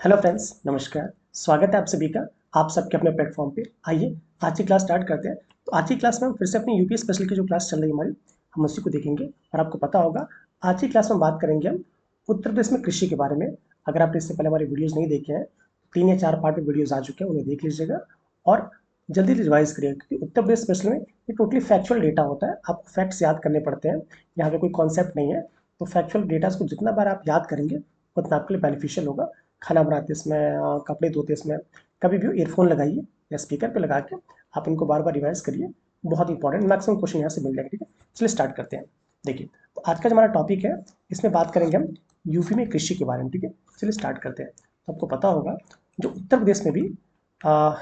Hello friends, नमस्कार। स्वागत है आप सभी का आप सबके अपने प्लेटफॉर्म पे। आइए आज की क्लास स्टार्ट करते हैं। तो आज की क्लास में हम फिर से अपनी यूपी स्पेशल की जो क्लास चल रही है हमारी, हम उसी को देखेंगे। और आपको पता होगा आज की क्लास में बात करेंगे हम उत्तर प्रदेश में कृषि के बारे में। अगर आपने इससे पहले हमारे वीडियोज़ नहीं देखे हैं, 3 या 4 पार्ट में वीडियोज़ आ चुके हैं, उन्हें देख लीजिएगा और जल्दी रिवाइज करिएगा, क्योंकि उत्तर प्रदेश स्पेशल में ये टोटली फैक्चुअल डेटा होता है। आपको फैक्ट्स याद करने पड़ते हैं, यहाँ पे कोई कॉन्सेप्ट नहीं है। तो फैक्चुअल डेटा को जितना बार आप याद करेंगे उतना आपके लिए बेनिफिशियल होगा। खाना बनाते इसमें, कपड़े धोते इसमें, कभी भी ईयरफोन लगाइए या स्पीकर पे लगा के आप इनको बार बार रिवाइज करिए। बहुत इंपॉर्टेंट मैक्सिमम क्वेश्चन यहाँ से मिल जाएगा। ठीक है, चलिए स्टार्ट करते हैं। देखिए, तो आज का जो हमारा टॉपिक है, इसमें बात करेंगे हम यूपी में कृषि के बारे में। ठीक है, चलिए स्टार्ट करते हैं। तो आपको पता होगा जो उत्तर प्रदेश में भी आ,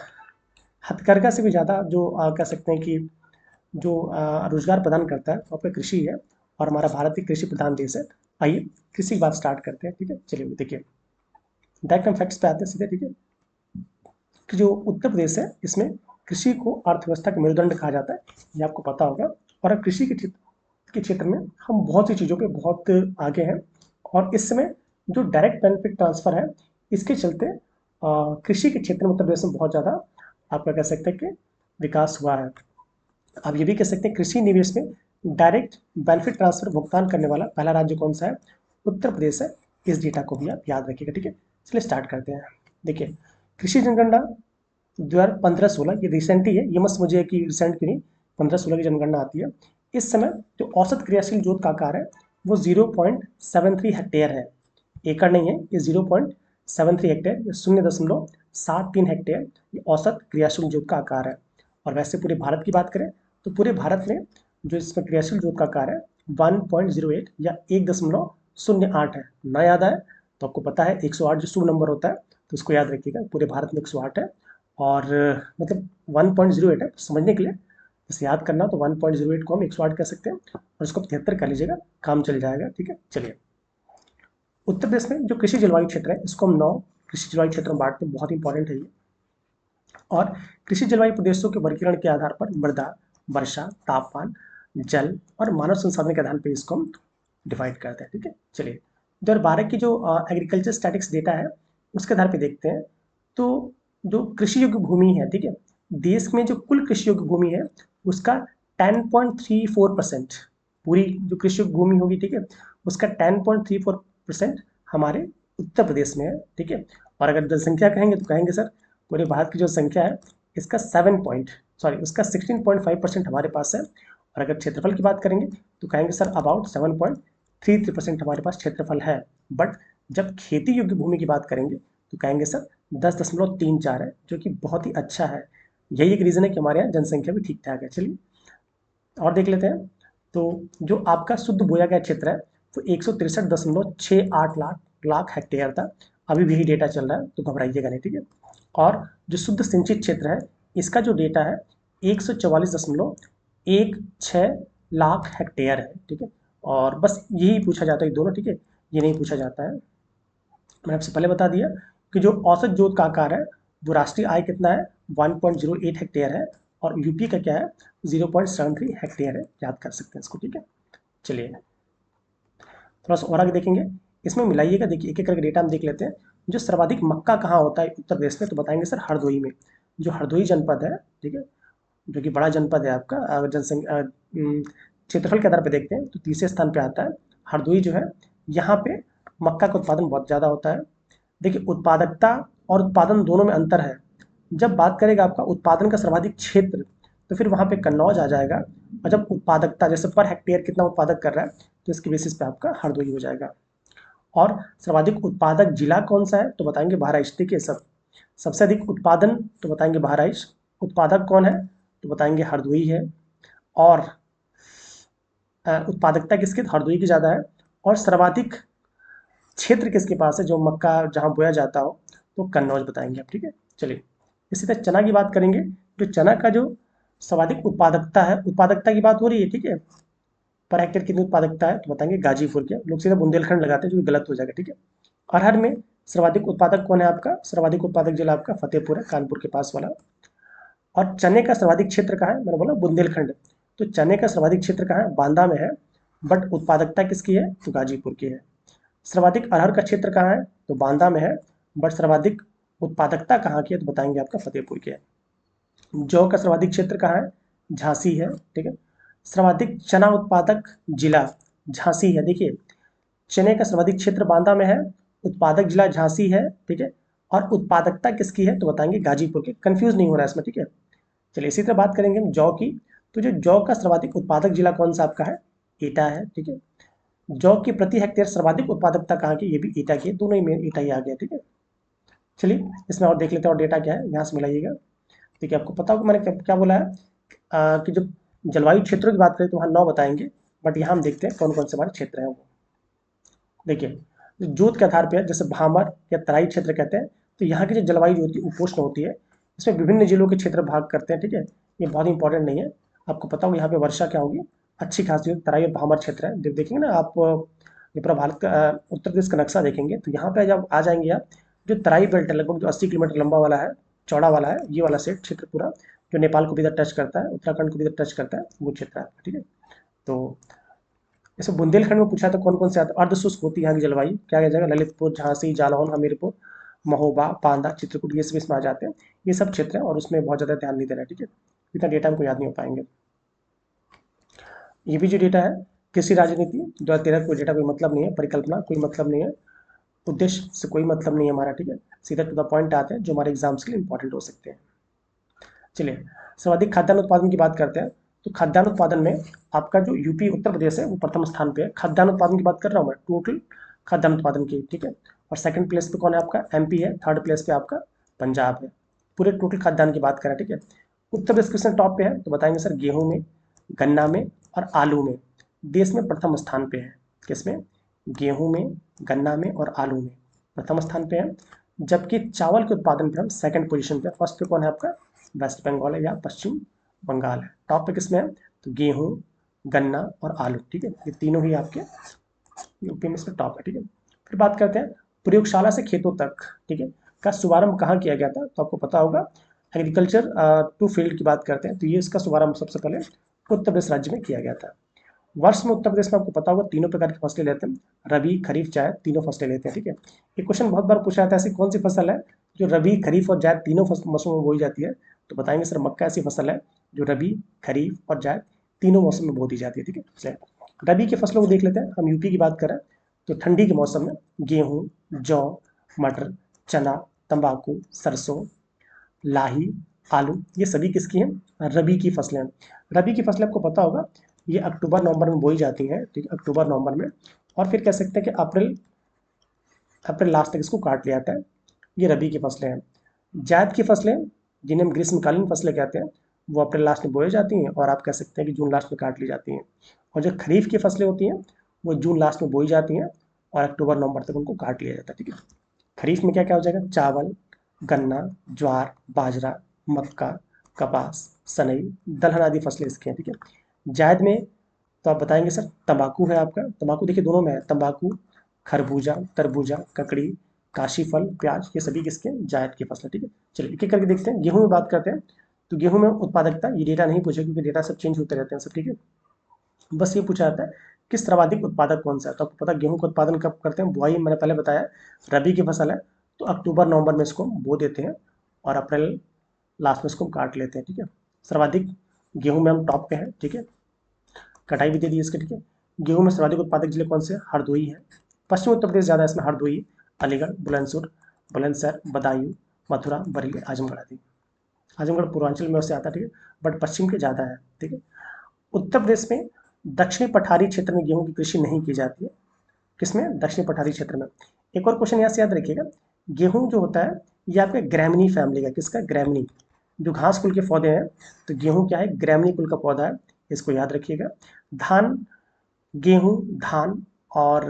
हथकरघा से भी ज़्यादा जो कह सकते हैं कि जो रोजगार प्रदान करता है वो आपका कृषि है। और हमारा भारत एक कृषि प्रधान देश है। आइए कृषि की बात स्टार्ट करते हैं। ठीक है, चलिए देखिए, डायरेक्ट हम फैक्ट्स पे आते हैं सीधे। ठीक है, कि जो उत्तर प्रदेश है इसमें कृषि को अर्थव्यवस्था का मेरुदंड कहा जाता है, ये आपको पता होगा। और अब कृषि के क्षेत्र में हम बहुत सी चीज़ों पे बहुत आगे हैं। और इस समय जो डायरेक्ट बेनिफिट ट्रांसफर है, इसके चलते कृषि के क्षेत्र में उत्तर प्रदेश में बहुत ज़्यादा आपका कह सकते हैं कि विकास हुआ है। आप ये भी कह सकते हैं कृषि निवेश में डायरेक्ट बेनिफिट ट्रांसफर भुगतान करने वाला पहला राज्य कौन सा है? उत्तर प्रदेश है। इस डेटा को भी आप याद रखिएगा। ठीक है, चलिए स्टार्ट करते हैं। देखिए, कृषि जनगणना 2015-16 ये रिसेंट ही है, ये मत समझिए कि रिसेंट की नहीं, 15-16 की जनगणना आती है। इस समय जो औसत क्रियाशील जोत का आकार है वो 0.73 हेक्टेयर है। एकड़ नहीं है, ये 0.73 हेक्टेयर, ये 0.73 हेक्टेयर ये औसत क्रियाशील जोत का आकार है। और वैसे पूरे भारत की बात करें तो पूरे भारत में जो इसमें क्रियाशील जोत का आकार है 1.08 या 1.08 है। ना याद आए तो आपको पता है 108 जो शुभ नंबर होता है, तो उसको याद रखिएगा। पूरे भारत में 108 है। और मतलब 1.08 है, समझने के लिए इसे याद करना, तो 1.08 को हम 108 कह सकते हैं और इसको 73 कर लीजिएगा, काम चल जाएगा। ठीक है, चलिए, उत्तर प्रदेश में जो कृषि जलवायु क्षेत्र है इसको हम 9 कृषि जलवायु क्षेत्रों में बांटते हैं। बहुत इंपॉर्टेंट है ये। और कृषि जलवायु प्रदेशों के वर्गीकरण के आधार पर मृदा, वर्षा, तापमान, जल और मानव संसाधन के आधार पर इसको हम डिवाइड करते हैं। ठीक है, चलिए, 2012 की जो एग्रीकल्चर स्टैटिक्स डेटा है उसके आधार पर देखते हैं। तो जो कृषि योग्य भूमि है, ठीक है, देश में जो कुल कृषि योग्य भूमि है उसका 10.34%, पूरी जो कृषि योग्य भूमि होगी, ठीक है, उसका 10.34% हमारे उत्तर प्रदेश में है। ठीक है, और अगर जनसंख्या कहेंगे तो कहेंगे सर पूरे भारत की जो संख्या है इसका 16.5% हमारे पास है। और अगर क्षेत्रफल की बात करेंगे तो कहेंगे सर अबाउट 7.33% हमारे पास क्षेत्रफल है। बट जब खेती योग्य भूमि की बात करेंगे तो कहेंगे सर 10.34 है, जो कि बहुत ही अच्छा है। यही एक रीज़न है कि हमारे यहाँ जनसंख्या भी ठीक ठाक है। चलिए और देख लेते हैं। तो जो आपका शुद्ध बोया गया क्षेत्र है वो 163.68 लाख हेक्टेयर था। अभी भी यही डेटा चल रहा है, तो घबराइएगा नहीं। ठीक है, और जो शुद्ध सिंचित क्षेत्र है इसका जो डेटा है 144.16 लाख हेक्टेयर है। ठीक है, और बस यही पूछा जाता है दोनों। ठीक है, ये नहीं पूछा जाता है। मैंने आपसे पहले बता दिया कि जो औसत जोत का आकार है वो राष्ट्रीय आय कितना है, 1.08 हेक्टेयर है। और यूपी का क्या है, 0.73 हेक्टेयर है। याद कर सकते हैं इसको। ठीक है, चलिए थोड़ा सा और आगे देखेंगे, इसमें मिलाइएगा। देखिए एक एक करके डेटा हम देख लेते हैं। जो सर्वाधिक मक्का कहाँ होता है उत्तर प्रदेश में, तो बताएंगे सर हरदोई में। जो हरदोई जनपद है, ठीक है, जो कि बड़ा जनपद है आपका, जनसंख्या क्षेत्रफल के आधार पर देखते हैं तो तीसरे स्थान पर आता है हरदोई जो है। यहाँ पे मक्का का उत्पादन बहुत ज़्यादा होता है। देखिए उत्पादकता और उत्पादन दोनों में अंतर है। जब बात करेगा आपका उत्पादन का सर्वाधिक क्षेत्र तो फिर वहाँ पे कन्नौज आ जाएगा। और जब उत्पादकता जैसे पर हेक्टेयर कितना उत्पादक कर रहा है तो इसके बेसिस पे आपका हरदोई हो जाएगा। और सर्वाधिक उत्पादक जिला कौन सा है तो बताएंगे बहराइच। देखिए सबसे अधिक उत्पादन तो बताएंगे बहराइच। उत्पादक कौन है तो बताएंगे हरदोई है। और उत्पादकता किसकी, हरदोई की ज़्यादा है। और सर्वाधिक क्षेत्र किसके पास है जो मक्का जहाँ बोया जाता हो, तो कन्नौज बताएंगे आप। ठीक है, चलिए इसी तरह चना की बात करेंगे। जो चना का जो सर्वाधिक उत्पादकता है, उत्पादकता की बात हो रही है, ठीक है, पर हेक्टेयर कितनी उत्पादकता है तो बताएंगे गाजीपुर के। लोग सीधा बुंदेलखंड लगाते हैं जो कि गलत हो जाएगा। ठीक है, अरहर में सर्वाधिक उत्पादक कौन है आपका, सर्वाधिक उत्पादक जिला आपका फतेहपुर है, कानपुर के पास वाला। और चने का सर्वाधिक क्षेत्र कहाँ है, मैंने बोला बुंदेलखंड। तो चने का सर्वाधिक क्षेत्र कहाँ है, बांदा में है। बट उत्पादकता किसकी है तो गाजीपुर की है। सर्वाधिक अरहर का क्षेत्र कहाँ है तो बांदा में है। बट सर्वाधिक उत्पादकता कहाँ की है तो बताएंगे आपका फतेहपुर की है। जौ का सर्वाधिक क्षेत्र कहाँ है, झांसी है, ठीक है। सर्वाधिक चना उत्पादक जिला झांसी है, देखिए चने का सर्वाधिक क्षेत्र बांदा में है, उत्पादक जिला झांसी है, ठीक है। और उत्पादकता किसकी है तो बताएंगे गाजीपुर की, कंफ्यूज नहीं हो रहा है इसमें, ठीक है। चलिए इसी तरह बात करेंगे हम जौ की, तो जो जौ का सर्वाधिक उत्पादक जिला कौन सा आपका है, एटा है, ठीक है। जौ की प्रति हेक्टेयर सर्वाधिक उत्पादकता कहाँ की, ये भी ईटा की है, दोनों ही में ईटा ही आ गया, ठीक है। चलिए इसमें और देख लेते हैं और डेटा क्या है, यहाँ से मिलाइएगा। देखिए आपको पता होगा मैंने क्या क्या बोला है, कि जब जलवायु क्षेत्रों की बात करें तो वहाँ 9 बताएंगे, बट यहाँ हम देखते हैं कौन कौन से हमारे क्षेत्र हैं वो। देखिए जोत के आधार पर जैसे भामर या तराई क्षेत्र कहते हैं, तो यहाँ की जो जलवायु जो होती है उपोष्ण होती है, इसमें विभिन्न जिलों के क्षेत्र भाग करते हैं, ठीक है। ये बहुत इंपॉर्टेंट नहीं है, आपको पता होगा यहाँ पे वर्षा क्या होगी, अच्छी खासी तराई और भामर क्षेत्र है। जब देखेंगे ना आप ये पूरा भारत का उत्तर प्रदेश का नक्शा देखेंगे तो यहाँ पे जब आ जाएंगे आप, जो तराई बेल्ट है लगभग जो 80 किलोमीटर लंबा वाला है, चौड़ा वाला है, ये वाला सेट क्षेत्र पूरा जो नेपाल को भी इधर टच करता है, उत्तराखंड को भी इधर टच करता है, वो क्षेत्र है, ठीक है। तो जैसे बुंदेलखंड में पूछा तो कौन कौन से आता है, अर्धशुष्क होती है यहाँ की जलवायु, क्या कह जाएगा, ललितपुर, झांसी, जालौन, हमीरपुर, महोबा, बांदा, चित्रकूट, ये सब इसमें आ जाते हैं। ये सब क्षेत्र हैं और उसमें बहुत ज़्यादा ध्यान नहीं देना है, ठीक है। इतना डेटा हमको याद नहीं हो पाएंगे। ये भी जो डेटा है, कृषि राजनीति 2013 कोई डेटा कोई मतलब नहीं है, परिकल्पना कोई मतलब नहीं है, उद्देश्य से कोई मतलब नहीं है हमारा, ठीक है। सीधा टू द पॉइंट आते हैं जो हमारे एग्जाम्स के लिए इंपॉर्टेंट हो सकते हैं। चलिए सर्वाधिक खाद्यान्न उत्पादन की बात करते हैं, तो खाद्यान्न उत्पादन में आपका जो यूपी उत्तर प्रदेश है वो प्रथम स्थान पे है। खाद्यान्न उत्पादन की बात कर रहा हूँ मैं, टोटल खाद्यान्न उत्पादन की, ठीक है। और सेकंड प्लेस पे कौन है आपका, एमपी है, थर्ड प्लेस पे आपका पंजाब है, पूरे टोटल खाद्यान्न की बात करें, ठीक है। उत्तर प्रदेश क्वेश्चन टॉप पे है तो बताएंगे सर गेहूं में, गन्ना में और आलू में देश में प्रथम स्थान पे है। किसमें, गेहूं में, गन्ना में और आलू में प्रथम स्थान पे है। जबकि चावल के उत्पादन पे हम सेकंड पोजीशन पे, फर्स्ट पे कौन है आपका, वेस्ट बंगाल है या पश्चिम बंगाल है। टॉप पे किसमें है तो गेहूं, गन्ना और आलू, ठीक है। ये तीनों ही आपके यूपी में इसमें टॉप है, ठीक है। फिर बात करते हैं प्रयोगशाला से खेतों तक, ठीक है, का शुभारंभ कहाँ किया गया था, तो आपको पता होगा एग्रीकल्चर टू फील्ड की बात करते हैं तो ये इसका शुभारंभ सबसे पहले उत्तर प्रदेश राज्य में किया गया था। वर्ष में उत्तर प्रदेश में आपको पता होगा तीनों प्रकार की फसलें लेते हैं, रबी, खरीफ, जायद, तीनों फसलें लेते हैं, ठीक है। ये क्वेश्चन बहुत बार पूछा जाता है, ऐसी कौन सी फसल है जो रबी, खरीफ और जायद तीनों मौसमों में बोई जाती है, तो बताएंगे सर मक्का ऐसी फसल है जो रबी, खरीफ और जायद तीनों मौसम में बो दी जाती है, ठीक है। चलिए रबी की फसलों को देख लेते हैं, हम यूपी की बात करें तो ठंडी के मौसम में गेहूँ, जौ, मटर, चना, तंबाकू, सरसों, लाही, आलू, ये सभी किसकी हैं, रबी की फसलें हैं। रबी की फसलें आपको पता होगा ये अक्टूबर नवंबर में बोई जाती हैं, ठीक है, अक्टूबर नवंबर में, और फिर कह सकते हैं कि अप्रैल अप्रैल लास्ट तक इसको काट लिया जाता है। ये रबी की फसलें हैं। जायद की फसलें जिन्हें हम ग्रीष्मकालीन फसलें कहते हैं वो अप्रैल लास्ट में बोई जाती हैं और आप कह सकते हैं कि जून लास्ट में काट ली जाती हैं। और जो खरीफ की फसलें होती हैं वो जून लास्ट में बोई जाती हैं और अक्टूबर नवंबर तक उनको काट लिया जाता है, ठीक है। खरीफ में क्या क्या हो जाएगा, चावल, गन्ना, ज्वार, बाजरा, मक्का, कपास, सनई, दलहन आदि फसलें इसकी हैं, ठीक है। जायद में तो आप बताएंगे सर तंबाकू है आपका, तंबाकू देखिए दोनों में है, तंबाकू, खरबूजा, तरबूजा, ककड़ी, काशी फल, प्याज, ये सभी किसके जायद की फसल, ठीक है। चलिए एक एक करके देखते हैं। गेहूं में बात करते हैं तो गेहूं में उत्पादकता, ये डेटा नहीं पूछे क्योंकि डेटा सब चेंज होते रहते हैं सब, ठीक है। बस ये पूछा जाता है कि सर्वाधिक उत्पादक कौन सा है, तो आपको पता गेहूं का उत्पादन कब करते हैं, बुआई मैंने पहले बताया, रबी की फसल है तो अक्टूबर नवंबर में इसको बो देते हैं और अप्रैल लास्ट में इसको काट लेते हैं, ठीक है। सर्वाधिक गेहूं में हम टॉप पे हैं, ठीक है, कटाई भी दे दी इसके, ठीक है। गेहूं में सर्वाधिक उत्पादक जिले कौन से हैं, हरदोई है, पश्चिम उत्तर प्रदेश ज़्यादा है इसमें, हरदोई, अलीगढ़, बुलंदशहर, बदायूं, मथुरा, बरेली, आजमगढ़ आदि। आजमगढ़ पूर्वांचल में उससे आता है, ठीक है, बट पश्चिम के ज़्यादा है, ठीक है। उत्तर प्रदेश में दक्षिणी पठारी क्षेत्र में गेहूं की कृषि नहीं की जाती है, किसमें, दक्षिणी पठारी क्षेत्र में। एक और क्वेश्चन यहाँ से याद रखिएगा, गेहूं जो होता है ये आपके ग्रैमनी फैमिली का, किसका, ग्रैमनी, जो घास कुल के पौधे हैं, तो गेहूं क्या है, ग्रैमनी कुल का पौधा है, इसको याद रखिएगा। धान, गेहूं, धान और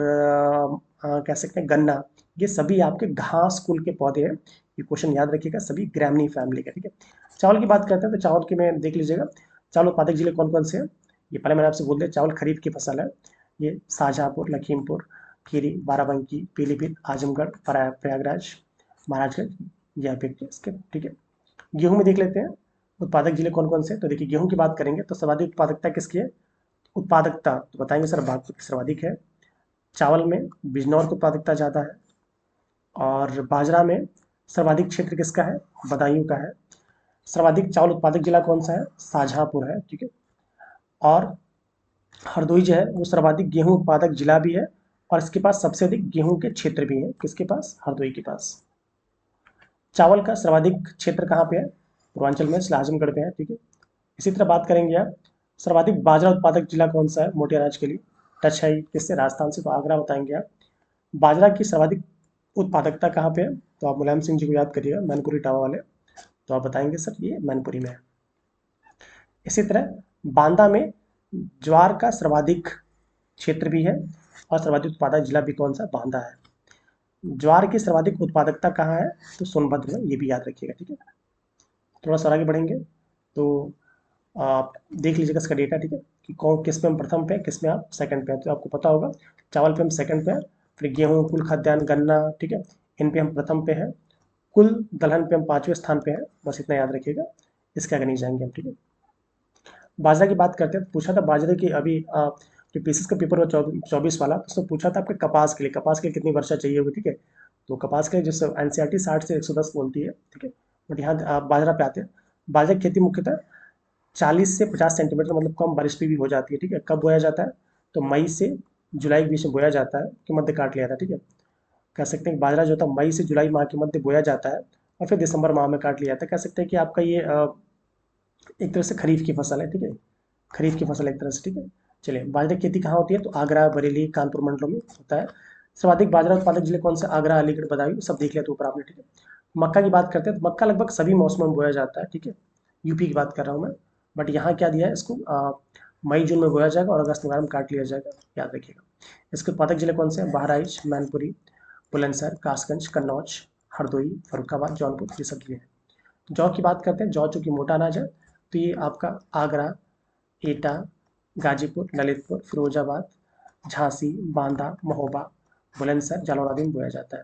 कह सकते हैं गन्ना, ये सभी आपके घास कुल के पौधे हैं, ये क्वेश्चन याद रखिएगा, सभी ग्रैमनी फैमिली का, ठीक है। चावल की बात करते हैं तो चावल की में देख लीजिएगा, चावल उत्पादक जिले कौन कौन से हैं, ये पहले मैंने आपसे बोल दिया, चावल खरीफ की फसल है, ये शाहजहाँपुर, लखीमपुर खीरी, बाराबंकी, पीलीभीत, आजमगढ़, प्रयागराज, महाराजगंज, यह इसके, ठीक है। गेहूं में देख लेते हैं उत्पादक जिले कौन कौन से, तो देखिए गेहूं की बात करेंगे तो सर्वाधिक उत्पादकता किसकी है, उत्पादकता तो बताएंगे सर बागपत की सर्वाधिक है। चावल में बिजनौर की उत्पादकता ज़्यादा है, और बाजरा में सर्वाधिक क्षेत्र किसका है? बदायूं का है। सर्वाधिक चावल उत्पादक जिला कौन सा है? शाहजहांपुर है, ठीक है। और हरदोई जो है वो सर्वाधिक गेहूं उत्पादक जिला भी है, और इसके पास सबसे अधिक गेहूं के क्षेत्र भी है। किसके पास? हरदोई के पास। चावल का सर्वाधिक क्षेत्र कहाँ पे है? पूर्वांचल में, आजमगढ़ पे है, ठीक है। इसी तरह बात करेंगे आप, सर्वाधिक बाजरा उत्पादक जिला कौन सा है मोटे अनाज के लिए? टच है किससे? राजस्थान से, तो आगरा बताएंगे आप। बाजरा की सर्वाधिक उत्पादकता कहाँ पे है? तो आप मुलायम सिंह जी को याद करिएगा, मैनपुरी टावा वाले। तो आप बताएंगे सर ये मैनपुरी में है। इसी तरह बांदा में ज्वार का सर्वाधिक क्षेत्र भी है, और सर्वाधिक उत्पादक जिला भी कौन सा? बांदा है। ज्वार की सर्वाधिक उत्पादकता कहाँ है? तो सोनभद्र में, ये भी याद रखिएगा, ठीक है। थोड़ा सा आगे बढ़ेंगे तो आप देख लीजिएगा इसका डेटा, ठीक है, कि कौन किस पे हम प्रथम पे, किस में आप सेकंड पे हैं। तो आपको पता होगा चावल पे हम सेकंड पे हैं, फिर गेहूं, कुल खाद्यान्न, गन्ना, ठीक है, इन पे हम प्रथम पे हैं। कुल दलहन पे हम 5वें स्थान पे हैं। बस इतना याद रखिएगा, इसके आगे नहीं जाएंगे हम, ठीक है। बाजरा की बात करते हैं, पूछा था बाजरे की अभी जो पीसीएस का पेपर हुआ 24 वाला, तो उसमें पूछा था आपके कपास के लिए कितनी वर्षा चाहिए होगी, ठीक है। तो कपास के लिए जैसे एनसीईआरटी 60 से 110 बोलती है, ठीक है। बट यहाँ बाजरा पे आते हैं। बाजरा की खेती मुख्यतः 40 से 50 सेंटीमीटर, मतलब कम बारिश पे भी हो जाती है, ठीक है। कब बोया जाता है? तो मई से जुलाई के बीच में बोया जाता है, कि मध्य काट लिया था, ठीक है। कह सकते हैं कि बाजरा जो था मई से जुलाई माह के मध्य बोया जाता है, और फिर दिसंबर माह में काट लिया जाता है। कह सकते हैं कि आपका ये एक तरह से खरीफ की फसल है, ठीक है। खरीफ की फसल एक तरह से, ठीक है। चलिए, बाजरे की खेती कहाँ होती है? तो आगरा, बरेली, कानपुर मंडलों में होता है। सर्वाधिक बाजरा उत्पादक जिले कौन से? आगरा, अलीगढ़, बदायूं, सब देख लिया तो ऊपर आपने, ठीक है। मक्का की बात करते हैं तो मक्का लगभग सभी मौसमों में बोया जाता है, ठीक है। यूपी की बात कर रहा हूँ मैं। बट यहाँ क्या दिया है इसको? मई जून में बोया जाएगा और अगस्त वगैरह में काट लिया जाएगा, याद रखिएगा। इसके उत्पादक जिले कौन से हैं? बहराइच, मैनपुरी, बुलंदशहर, कासगंज, कन्नौज, हरदोई, फर्रुखाबाद, जौनपुर, ये सब जिले हैं। जौ की बात करते हैं, जौ चूंकि मोटा अनाज है, तो ये आपका आगरा, एटा, गाजीपुर, ललितपुर, फिरोजाबाद, झांसी, बांदा, महोबा, बुलंदशहर, जालौन आदि में बोया जाता है।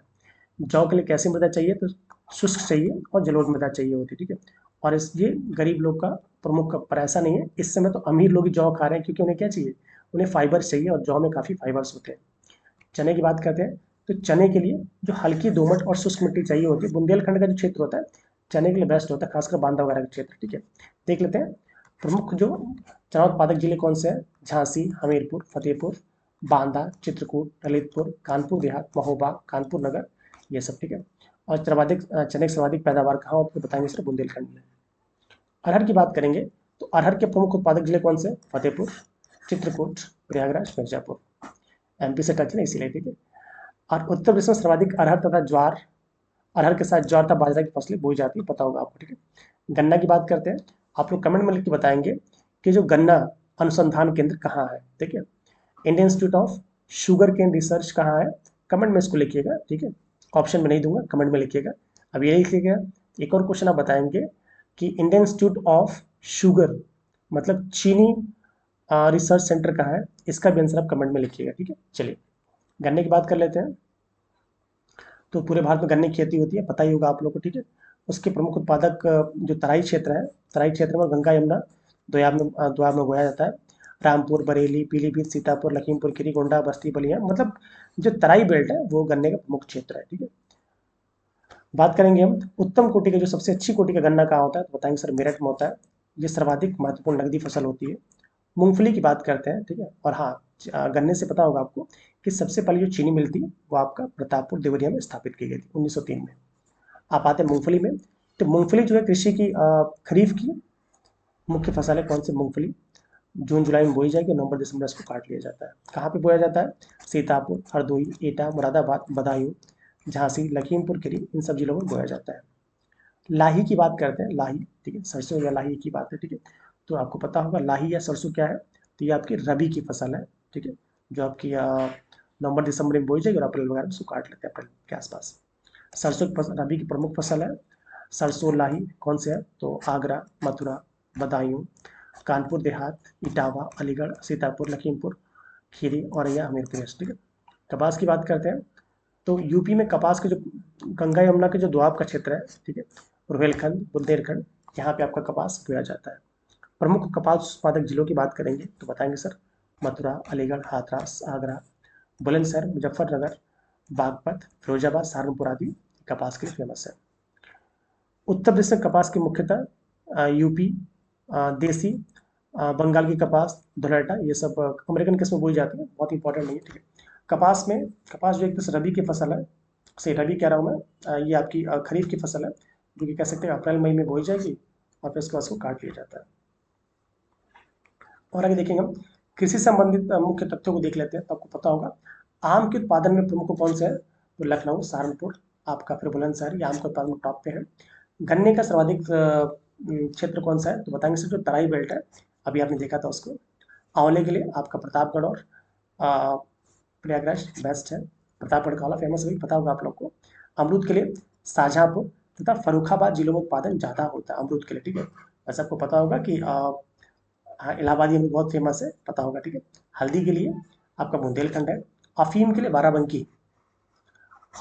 जौ के लिए कैसी मृदा चाहिए? तो शुष्क चाहिए और जलोढ़ मृदा चाहिए होती है, ठीक है। और इस ये गरीब लोग का प्रमुख, पर ऐसा नहीं है, इस समय तो अमीर लोग ही जौ खा रहे हैं, क्योंकि उन्हें क्या चाहिए? उन्हें फाइबर चाहिए, और जौ में काफ़ी फाइबर्स होते हैं। चने की बात करते हैं, तो चने के लिए जो हल्की दोमट और शुष्क मिट्टी चाहिए होती है, बुंदेलखंड का जो क्षेत्र होता है चने के लिए बेस्ट होता है, खासकर बांदा वगैरह का क्षेत्र, ठीक है। देख लेते हैं प्रमुख जो चना उत्पादक जिले कौन से हैं? झांसी, हमीरपुर, फतेहपुर, बांदा, चित्रकूट, ललितपुर, कानपुर देहात, महोबा, कानपुर नगर, ये सब, ठीक है। और सर्वाधिक चने की सर्वाधिक पैदावार कहाँ होती है? बताएंगे सर, बुंदेलखंड में। अरहर की बात करेंगे तो अरहर के प्रमुख उत्पादक जिले कौन से? फतेहपुर, चित्रकूट, प्रयागराज, मिर्जापुर। एमपी से टच है इसीलिए, ठीक है। और उत्तर प्रदेश में सर्वाधिक अरहर तथा ज्वार, अरहर के साथ ज्वार तथा बाजरा की फसलें बोई जाती है, पता होगा आपको, ठीक है। गन्ना की बात करते हैं, आप लोग कमेंट में लिख के बताएंगे कि जो गन्ना अनुसंधान केंद्र कहाँ है, ठीक है। Indian Institute of Sugarcane Research कहाँ है? कमेंट में इसको लिखिएगा, ठीक है। ऑप्शन में नहीं दूंगा, कमेंट में लिखिएगा। अब ये लिखिएगा। एक और क्वेश्चन आप बताएंगे कि इंडियन इंस्टीट्यूट ऑफ शुगर मतलब चीनी रिसर्च सेंटर कहाँ है? इसका भी आंसर आप कमेंट में लिखिएगा, ठीक है। चलिए, गन्ने की बात कर लेते हैं। तो पूरे भारत में गन्ने की खेती होती है, पता ही होगा आप लोग को, ठीक है। उसके प्रमुख उत्पादक जो तराई क्षेत्र है, तराई क्षेत्र में गंगा यमुना दोआब में बोया जाता है। रामपुर, बरेली, पीलीभीत, सीतापुर, लखीमपुर खीरी, गोंडा, बस्ती, बलिया, मतलब जो तराई बेल्ट है वो गन्ने का प्रमुख क्षेत्र है, ठीक है। बात करेंगे हम उत्तम कोटि का, जो सबसे अच्छी कोटि का गन्ना कहाँ होता है? तो बताएंगे सर, मेरठ में होता है। ये सर्वाधिक महत्वपूर्ण नकदी फसल होती है। मूंगफली की बात करते हैं, ठीक है। और हाँ, गन्ने से पता होगा आपको कि सबसे पहले जो चीनी मिलती है वो आपका प्रतापपुर देवरिया में स्थापित की गई थी 1903 में। आप आते हैं मूंगफली में, तो मूंगफली जो है कृषि की खरीफ की मुख्य फसल है। कौन सी? मूंगफली। जून जुलाई में बोई जाएगी, नवंबर दिसंबर इसको काट लिया जाता है। कहाँ पे बोया जाता है? सीतापुर, हरदोई, एटा, मुरादाबाद, बदायूं, झांसी, लखीमपुर खीरी, इन सब जिलों में बोया जाता है। लाही की बात करते हैं, लाही, ठीक है, सरसों या लाही की बात है, ठीक है। तो आपको पता होगा लाही या सरसों क्या है? तो ये आपकी रबी की फसल है, ठीक है, जो आपकी नवंबर दिसंबर में बोई जाएगी और अप्रैल वगैरह में उसको काट लेते हैं अप्रैल के आसपास। सरसों की फसल रबी की प्रमुख फसल है। सरसों लाही कौन से है? तो आगरा, मथुरा, बदायूं, कानपुर देहात, इटावा, अलीगढ़, सीतापुर, लखीमपुर खीरी, औरैया, हमीरपुर, ठीक है। कपास की बात करते हैं, तो यूपी में कपास के जो गंगा यमुना के जो दोआब का क्षेत्र है, ठीक है, रुहेलखंड, बुंदेलखंड, यहाँ पे आपका कपास बोया जाता है। प्रमुख कपास उत्पादक जिलों की बात करेंगे तो बताएंगे सर, मथुरा, अलीगढ़, हाथरस, आगरा, बुलंदशहर, मुजफ्फरनगर, बागपत, फिरोजाबाद, सहारनपुर आदि कपास के लिए फेमस है। उत्तर प्रदेश में कपास की मुख्यतः यूपी, देसी, बंगाल की कपास, धुलेटा, ये सब अमेरिकन किस्में बोई जाती है, बहुत इंपॉर्टेंट नहीं है, ठीक है। कपास जो एक तरह से रबी की फसल है, से रबी कह रहा हूँ मैं, ये आपकी खरीफ की फसल है, जो कि कह सकते हैं अप्रैल मई में बोई जाएगी और फिर उसके बाद उसको काट लिया जाता है। और आगे देखेंगे हम कृषि संबंधित मुख्य तथ्यों को देख लेते हैं, तो आपको पता होगा आम के उत्पादन में प्रमुख कौन से है, तो लखनऊ, सहारनपुर, आपका फिर बुलंदशहर, ये आम के उत्पादन में टॉप पे है। गन्ने का सर्वाधिक क्षेत्र कौन सा है, तो बताएंगे सर जो तराई बेल्ट है, अभी आपने देखा था उसको। आंवले के लिए आपका प्रतापगढ़ और प्रयागराज बेस्ट है। प्रतापगढ़ का आंवला फेमस है, पता होगा आप लोग को। अमरूद के लिए शाहजहाँपुर तथा फर्रुखाबाद जिलों में उत्पादन ज़्यादा होता है अमरूद के लिए, ठीक है। वैसे आपको पता होगा कि हाँ, इलाहाबादी अमरूद बहुत फेमस है, पता होगा, ठीक है। हल्दी के लिए आपका बुंदेलखंड है। अफीम के लिए बाराबंकी।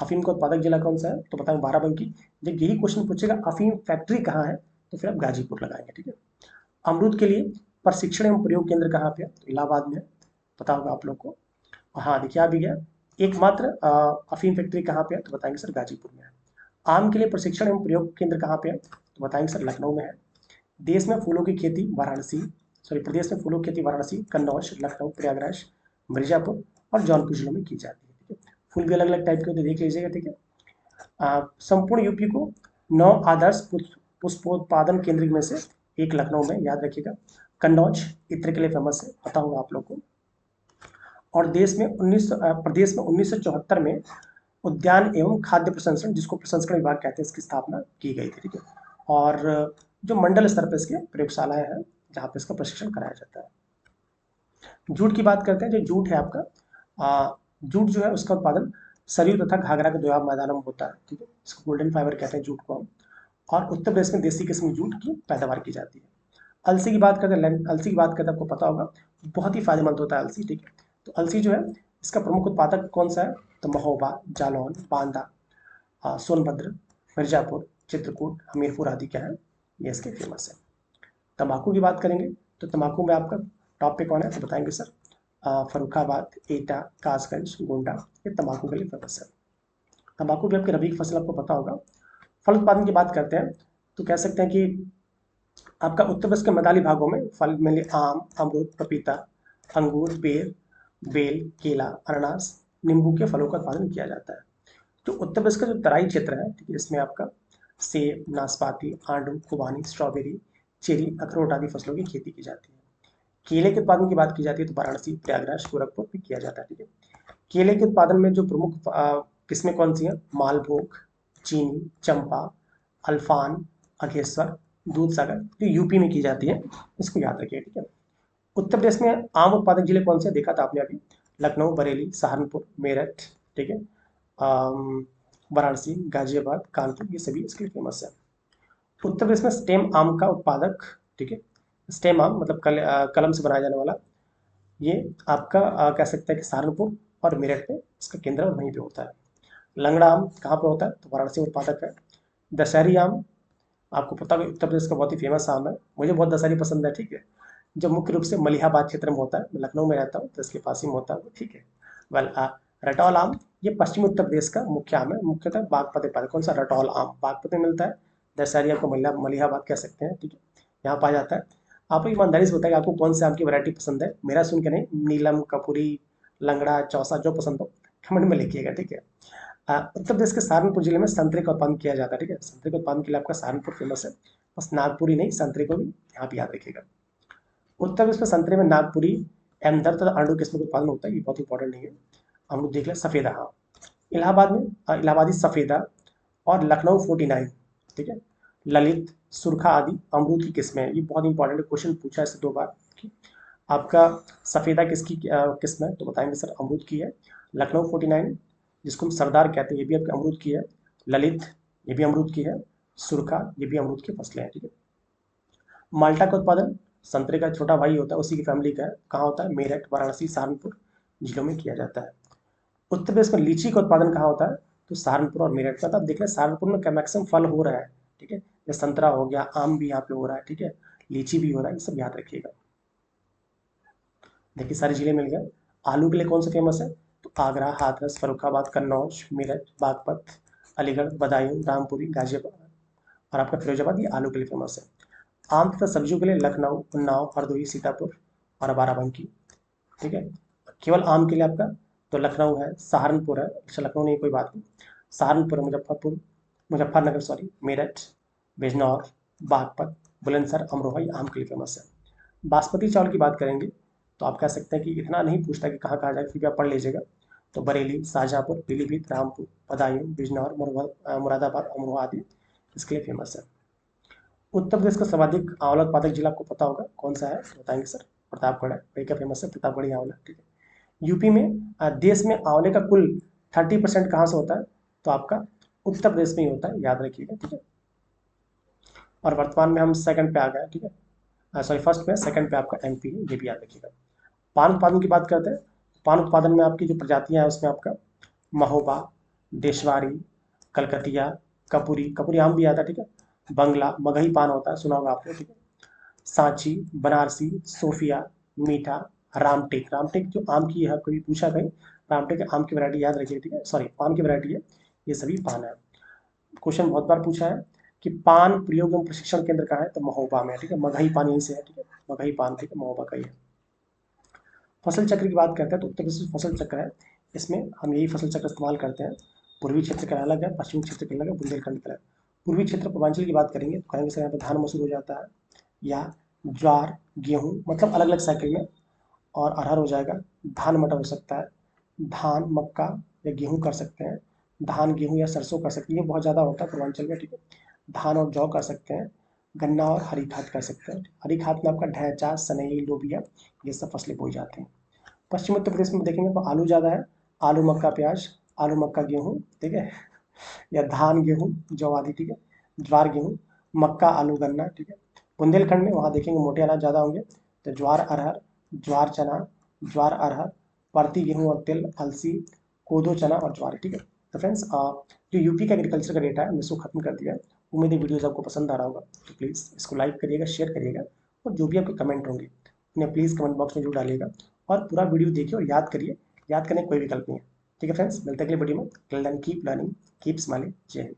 अफीम का उत्पादक जिला कौन सा है, तो बताएं बाराबंकी। जब यही क्वेश्चन पूछेगा अफीम फैक्ट्री कहाँ है, तो फिर आप गाजीपुर लगाएंगे, ठीक है। अमरूद के लिए प्रशिक्षण एवं प्रयोग केंद्र कहाँ पे है, तो इलाहाबाद में है, पता होगा आप लोग को। हाँ, देखिए आ भी गया। एकमात्र अफीम फैक्ट्री कहाँ पे है, तो बताएंगे सर गाजीपुर में है। आम के लिए प्रशिक्षण एवं प्रयोग केंद्र कहाँ पे है, तो बताएंगे सर लखनऊ में है। देश में फूलों की खेती वाराणसी, सॉरी प्रदेश में फूलों की खेती वाराणसी, कन्नौज, लखनऊ, प्रयागराज, मिर्जापुर और जौनपुर जिलों में की जाती है, ठीक है। फूल भी अलग अलग टाइप के होते हैं, देख लीजिएगा, ठीक है। संपूर्ण यूपी को 9 आदर्श पुष्पोत्पादन केंद्र में से एक लखनऊ में, याद रखिएगा। कन्नौज इत्र के लिए फेमस है, पता होगा आप लोग को। और प्रदेश में 1974 में उद्यान एवं खाद्य प्रसंस्करण, जिसको प्रसंस्करण विभाग कहते हैं, इसकी स्थापना की गई थी, ठीक है। और जो मंडल स्तर पर इसके प्रयोगशालाएं हैं जहाँ पे इसका प्रशिक्षण कराया जाता है। जूट की बात करते हैं, जो जूट है आपका, जूट जो है उसका उत्पादन सरयू तथा घाघरा के दोयाब मैदानों में होता है, ठीक है। इसको गोल्डन फाइबर कहते हैं जूट को हम। और उत्तर प्रदेश में देसी किस्म जूट की पैदावार की जाती है। अलसी की बात करते हैं, अलसी की बात करते हैं, आपको पता होगा बहुत ही फायदेमंद होता है अलसी, ठीक है। तो अलसी जो है इसका प्रमुख उत्पादक कौन सा है, तो महोबा, जालौन, बांदा, सोनभद्र, मिर्जापुर, चित्रकूट, हमीरपुर आदि क्या है, ये इसके फेमस है। तंबाकू की बात करेंगे, तो तंबाकू में आपका टॉप पे कौन है, तो बताएंगे सर फर्रुखाबाद, एटा, कासगंज, गोंडा, ये तंबाकू के लिए फेमस है। तंबाकू भी आपकी रबी की फसल, आपको पता होगा। फल उत्पादन की बात करते हैं, तो कह सकते हैं कि आपका उत्तर प्रदेश के मैदानी भागों में फल में आम, अमरूद, पपीता, अंगूर, बेर, बेल, केला, अनानास, नींबू के फलों का उत्पादन किया जाता है। तो उत्तर प्रदेश का जो तराई क्षेत्र है, ठीक है, इसमें आपका सेब, नाशपाती, आड़ू, खुबानी, स्ट्रॉबेरी, चेरी, अखरोट आदि फसलों की खेती की जाती है। केले के उत्पादन की बात की जाती है तो वाराणसी, प्रयागराज, गोरखपुर में किया जाता है, ठीक है। केले के उत्पादन में जो प्रमुख किस्में कौन सी हैं, मालभोग, चीनी, चंपा, अल्फान, अगेश्वर, दूध सागर, जो यूपी में की जाती है, इसको याद रखिए, ठीक है। उत्तर प्रदेश में आम उत्पादक जिले कौन से, देखा था आपने अभी, लखनऊ, बरेली, सहारनपुर, मेरठ, ठीक है, वाराणसी, गाजियाबाद, कानपुर, ये सभी इसके लिए फेमस है। उत्तर प्रदेश में स्टेम आम का उत्पादक, ठीक है, स्टेम आम मतलब कलम से बनाया जाने वाला, ये आपका कह सकते हैं कि सहारनपुर और मेरठ में इसका केंद्र वहीं पे होता है। लंगड़ा आम कहाँ पे होता है, तो वाराणसी में उत्पादक है। दशहरी आम आपको पता है उत्तर प्रदेश का बहुत ही फेमस आम है, मुझे बहुत दशहरी पसंद है, ठीक है। जो मुख्य रूप से मलिहाबाद क्षेत्र में होता है, मैं लखनऊ में रहता हूँ तो इसके पास ही में होता है, ठीक है। वेल, रटौल आम, ये पश्चिमी उत्तर प्रदेश का मुख्य आम है, मुख्यतः बागपत में पाया, कौन सा, रटौल आम बागपत में मिलता है। दशहरी आपको मलिहाबाद कह सकते हैं, ठीक है, यहाँ पाया जाता है। आप ईमानदारी से बताइए आपको कौन से आम की वैरायटी पसंद है, मेरा सुन के नहीं, नीलम, कपूरी, लंगड़ा, चौसा, जो पसंद हो कमेंट में लिखिएगा, ठीक है। उत्तर प्रदेश के सहारनपुर जिले में संतरे का उत्पादन किया जाता है, ठीक है। संतरे के उत्पादन के लिए आपका सहारनपुर फेमस है, बस नागपुरी नहीं, संतरे को भी यहाँ पे याद रखिएगा। उत्तर प्रदेश में संतरे में नागपुरी, एमदर तथा आंडू किस्म का उत्पादन होता है, ये बहुत इंपॉर्टेंट नहीं है। हम लोग देख लें सफेदा, हाँ, इलाहाबाद में इलाहाबादी सफेदा और लखनऊ 49, ठीक है, ललित, सुरखा आदि अमरूद की किस्में हैं, ये बहुत इंपॉर्टेंट है, क्वेश्चन पूछा है इससे 2 बार कि आपका सफेदा किसकी किस्म है, तो बताएंगे सर अमरूद की है। लखनऊ 49 जिसको हम सरदार कहते हैं, ये भी आपके अमरूद की है। ललित, ये भी अमरूद की है। सुरखा, ये भी अमरूद की फसलें हैं, ठीक है। माल्टा का उत्पादन संतरे का छोटा भाई होता है, उसी की फैमिली का है, कहाँ होता है, मेरठ, वाराणसी, सहारनपुर जिलों में किया जाता है। उत्तर प्रदेश में लीची का उत्पादन कहाँ होता है, तो सहारनपुर और मेरठ का। तो आप देख रहे हैं सहारनपुर में मैक्सिमम फल हो रहा है, ठीक है, जैसे संतरा हो गया, आम भी यहाँ पे हो रहा है, ठीक है, लीची भी हो रहा है, ये सब याद रखिएगा। देखिए सारे जिले मिल गए। आलू के लिए कौन सा फेमस है, तो आगरा, हाथरस, फर्रुखाबाद, कन्नौज, मेरठ, बागपत, अलीगढ़, बदायूं, रामपुरी, गाजियाबाद और आपका फिरोजाबाद ये आलू के लिए फेमस है। आम तथा सब्जियों के लिए लखनऊ, उन्नाव, हरदोई, सीतापुर और बाराबंकी। ठीक है, केवल आम के लिए आपका तो लखनऊ है, सहारनपुर है, अच्छा लखनऊ नहीं कोई बात नहीं, सहारनपुर है, मुजफ्फरनगर सॉरी, मेरठ, बिजनौर, बागपत, बुलंदशहर, अमरोहा ये आम के लिए फेमस है। बासमती चावल की बात करेंगे तो आप कह सकते हैं कि इतना नहीं पूछता कि कहाँ कहाँ जाए, फिर भी आप पढ़ लीजिएगा। तो बरेली, शाहजहाँपुर, पीलीभीत, रामपुर, बदायूं, बिजनौर, मुरादाबाद, अमरोहा आदि इसके लिए फेमस है। उत्तर प्रदेश का सर्वाधिक आंवला उत्पादक जिला आपको पता होगा कौन सा है, बताएंगे सर? प्रतापगढ़ है। वही क्या फेमस है? प्रतापगढ़ी आंवला। ठीक है। यूपी में देश में आंवले का कुल 30% कहाँ से होता है? तो आपका उत्तर प्रदेश में ही होता है, याद रखिएगा। ठीक है, और वर्तमान में हम सेकंड पे आ गए। ठीक है, सॉरी फर्स्ट पे, सेकंड पे आपका एमपी है, ये भी याद रखिएगा। पान उत्पादन की बात करते हैं। पान उत्पादन में आपकी जो प्रजातियां हैं उसमें आपका महोबा, देशवारी, कलकतिया, कपूरी, कपूरी आम भी आता है। ठीक है, बंगला, मगही पान होता है, सुना होगा आपने। ठीक है, सांची, बनारसी, सोफिया, मीठा, रामटेक। रामटेक जो आम की है, कोई पूछा कहीं, रामटेक आम की वैरायटी याद रखिए। ठीक है, सॉरी पान की वैरायटी है, ये सभी पान है। क्वेश्चन बहुत बार पूछा है कि पान प्रयोग एवं प्रशिक्षण केंद्र कहाँ है? तो महोबा में। ठीक है, मगही पान यहीं से है। ठीक है, मगही पान, ठीक है, महोबा का ही है। फसल चक्र की बात करते हैं तो उत्तर प्रदेश में फसल चक्र है, इसमें हम यही फसल चक्र इस्तेमाल करते हैं। पूर्वी क्षेत्र का अलग है, पश्चिमी क्षेत्र का अलग है, बुंदेलखंड का अलग है। पूर्वी क्षेत्र पूर्वांचल की बात करेंगे तो कहेंगे सर यहाँ पे धान मसूर हो जाता है, या ज्वार, गेहूँ, मतलब अलग अलग साइकिल में, और अरहर हो जाएगा, धान मटर हो सकता है, धान मक्का या गेहूँ कर सकते हैं, धान गेहूँ या सरसों कर सकते हैं, ये बहुत ज़्यादा होता है पूर्वांचल में। ठीक है, धान और जौ कर सकते हैं, गन्ना और हरी खाद कर सकते हैं। हरी खाद में आपका ढैंचा, सनई, लोबिया ये सब फसलें बोई जाती हैं। पश्चिम उत्तर प्रदेश में देखेंगे तो आलू ज़्यादा है, आलू मक्का प्याज, आलू मक्का गेहूँ। ठीक है, या धान गेहूँ जौ आदि। ठीक है, ज्वार गेहूँ, मक्का आलू गन्ना। ठीक है, बुंदेलखंड में वहाँ देखेंगे मोटे अनाज ज़्यादा होंगे, तो ज्वार अरहर, ज्वार चना, ज्वार अरहर, परती गेहूँ और तिल, अलसी, कोदो चना और ज्वार। ठीक है, तो फ्रेंड्स जो यूपी का एग्रीकल्चर का डेटा है हमने इसको खत्म कर दिया है। उम्मीद है वीडियोज़ आपको पसंद आ रहा होगा, तो प्लीज़ इसको लाइक करिएगा, शेयर करिएगा, और जो भी आपके कमेंट होंगे उन्हें प्लीज़ कमेंट बॉक्स में जरूर डालिएगा, और पूरा वीडियो देखिए और याद करिए, याद करने का कोई विकल्प नहीं है। ठीक है फ्रेंड्स, मिलते हैं अगले वीडियो में। Till then keep learning, keep smiling. जय हिंद।